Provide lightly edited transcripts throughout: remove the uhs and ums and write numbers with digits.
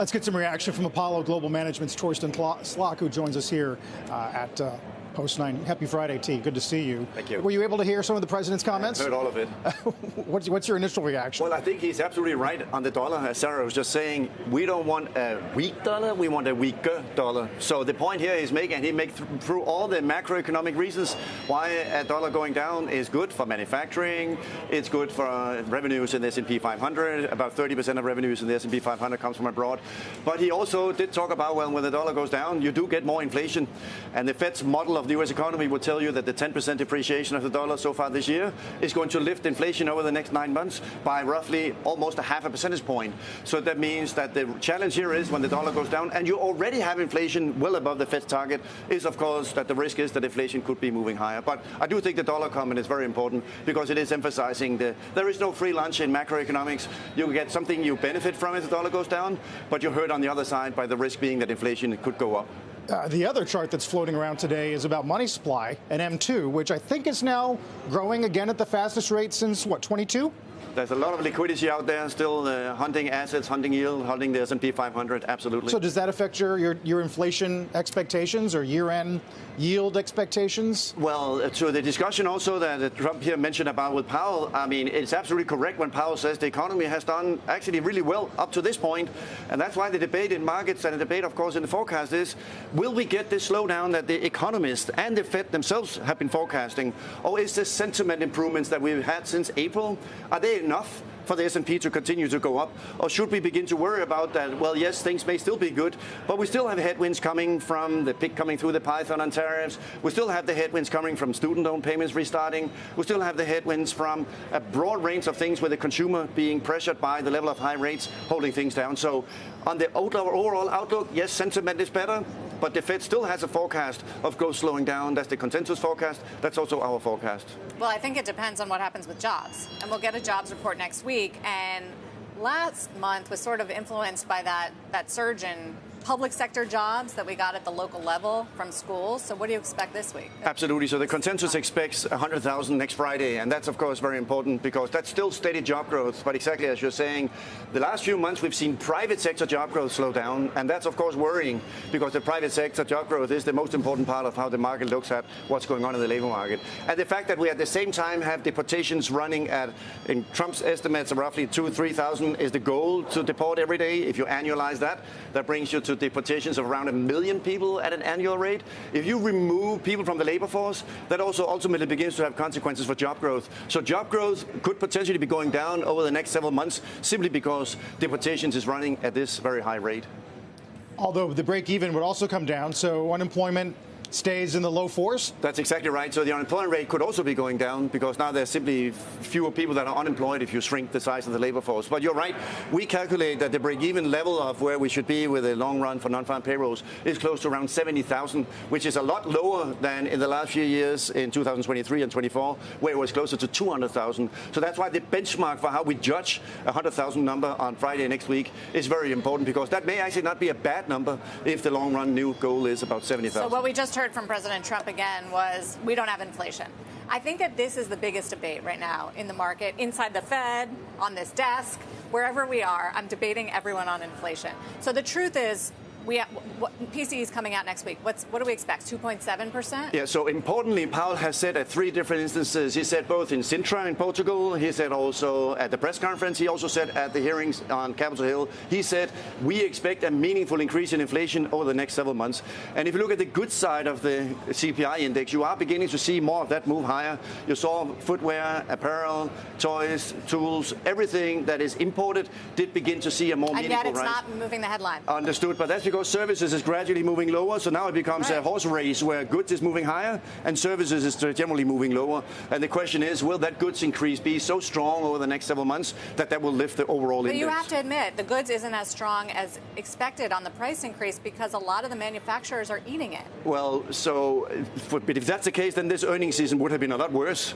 Let's get some reaction from Apollo Global Management's Torsten Slok, who joins us here at Post 9. Happy Friday, T. Good to see you. Thank you. Were you able to hear some of the president's comments? I heard all of it. What's your initial reaction? Well, I think he's absolutely right on the dollar. As Sarah was just saying, we don't want a weak dollar, we want a weaker dollar. So the point here he's making, and he makes through all the macroeconomic reasons why a dollar going down is good for manufacturing, it's good for revenues in the S&P 500. About 30% of revenues in the S&P 500 comes from abroad. But he also did talk about, well, when the dollar goes down, you do get more inflation. And the Fed's model of the U.S. economy will tell you that the 10% depreciation of the dollar so far this year is going to lift inflation over the next 9 months by roughly almost a half a percentage point. So that means that the challenge here is when the dollar goes down, and you already have inflation well above the Fed's target, is of course that the risk is that inflation could be moving higher. But I do think the dollar comment is very important because it is emphasizing there is no free lunch in macroeconomics. You get something you benefit from if the dollar goes down, but you're hurt on the other side by the risk being that inflation could go up. The other chart that's floating around today is about money supply and M2, which I think is now growing again at the fastest rate since, what, 22? There's a lot of liquidity out there still hunting assets, hunting yield, hunting the S&P 500, absolutely. So does that affect your inflation expectations or year-end yield expectations? Well, to the discussion also that Trump here mentioned about with Powell, I mean, it's absolutely correct when Powell says the economy has done actually really well up to this point. And that's why the debate in markets and the debate, of course, in the forecast is, will we get this slowdown that the economists and the Fed themselves have been forecasting? Or is this sentiment improvements that we've had since April, are they enough for the S&P to continue to go up? Or should we begin to worry about that? Well, yes, things may still be good, but we still have headwinds coming from the pick coming through the Python on tariffs. We still have the headwinds coming from student loan payments restarting. We still have the headwinds from a broad range of things with the consumer being pressured by the level of high rates, holding things down. So on the overall outlook, yes, sentiment is better, but the Fed still has a forecast of growth slowing down. That's the consensus forecast. That's also our forecast. Well, I think it depends on what happens with jobs. And we'll get a jobs report next week. And last month was sort of influenced by that surge in public sector jobs that we got at the local level from schools. So what do you expect this week? Absolutely. So the consensus expects 100,000 next Friday. And that's, of course, very important because that's still steady job growth. But exactly as you're saying, the last few months we've seen private sector job growth slow down. And that's, of course, worrying because the private sector job growth is the most important part of how the market looks at what's going on in the labor market. And the fact that we at the same time have deportations running at, in Trump's estimates, roughly 2,000 to 3,000 is the goal to deport every day. If you annualize that, that brings you to deportations of around 1 million people at an annual rate. If you remove people from the labor force, that also ultimately begins to have consequences for job growth. So job growth could potentially be going down over the next several months simply because deportations is running at this very high rate. Although the break even would also come down, so unemployment stays in the low fours? That's exactly right. So the unemployment rate could also be going down because now there's simply fewer people that are unemployed if you shrink the size of the labor force. But you're right. We calculate that the break-even level of where we should be with a long run for non-farm payrolls is close to around 70,000, which is a lot lower than in the last few years in 2023 and 24, where it was closer to 200,000. So that's why the benchmark for how we judge a 100,000 number on Friday next week is very important because that may actually not be a bad number if the long-run new goal is about 70,000. So what we just heard from President Trump again was we don't have inflation. I think that this is the biggest debate right now in the market, inside the Fed, on this desk, wherever we are. I'm debating everyone on inflation. So the truth is, PCE is coming out next week. What do we expect? 2.7%? Yeah, so importantly, Powell has said at 3 different instances. He said both in Sintra in Portugal. He said also at the press conference. He also said at the hearings on Capitol Hill. He said we expect a meaningful increase in inflation over the next several months. And if you look at the good side of the CPI index, you are beginning to see more of that move higher. You saw footwear, apparel, toys, tools, everything that is imported did begin to see a more meaningful rise. And yet it's not moving the headline. Understood, but that's because services is gradually moving lower, so now it becomes a horse race where goods is moving higher and services is generally moving lower. And the question is, will that goods increase be so strong over the next several months that that will lift the overall index? But you have to admit, the goods isn't as strong as expected on the price increase because a lot of the manufacturers are eating it. Well, so but if that's the case, then this earnings season would have been a lot worse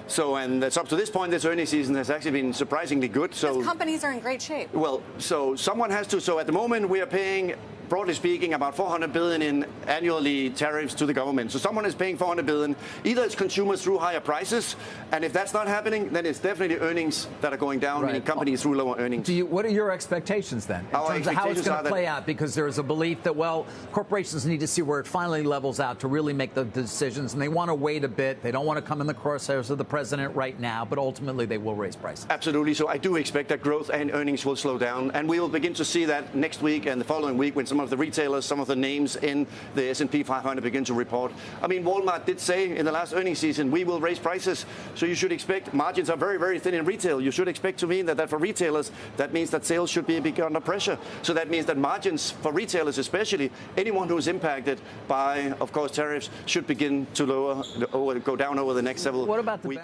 So, and that's up to this point, this earnings season has actually been surprisingly good. So because companies are in great shape. Well, so someone has to. So at the moment, we are paying, broadly speaking, about 400 billion in annually tariffs to the government. So someone is paying 400 billion. Either it's consumers through higher prices, and if that's not happening, then it's definitely earnings that are going down, meaning companies through lower earnings. What are your expectations then in terms of how it's going to play out? Because there's a belief that, well, corporations need to see where it finally levels out to really make the decisions, and they want to wait a bit. They don't want to come in the crosshairs of the president right now, but ultimately they will raise prices. Absolutely. So I do expect that growth and earnings will slow down, and we will begin to see that next week and the following week when some of the retailers, some of the names in the S&P 500 begin to report. I mean, Walmart did say in the last earnings season, we will raise prices. So you should expect, margins are very, very thin in retail. You should expect to mean that for retailers, that means that sales should be a bit under pressure. So that means that margins for retailers, especially anyone who is impacted by, of course, tariffs, should begin to go down over the next several weeks. What about the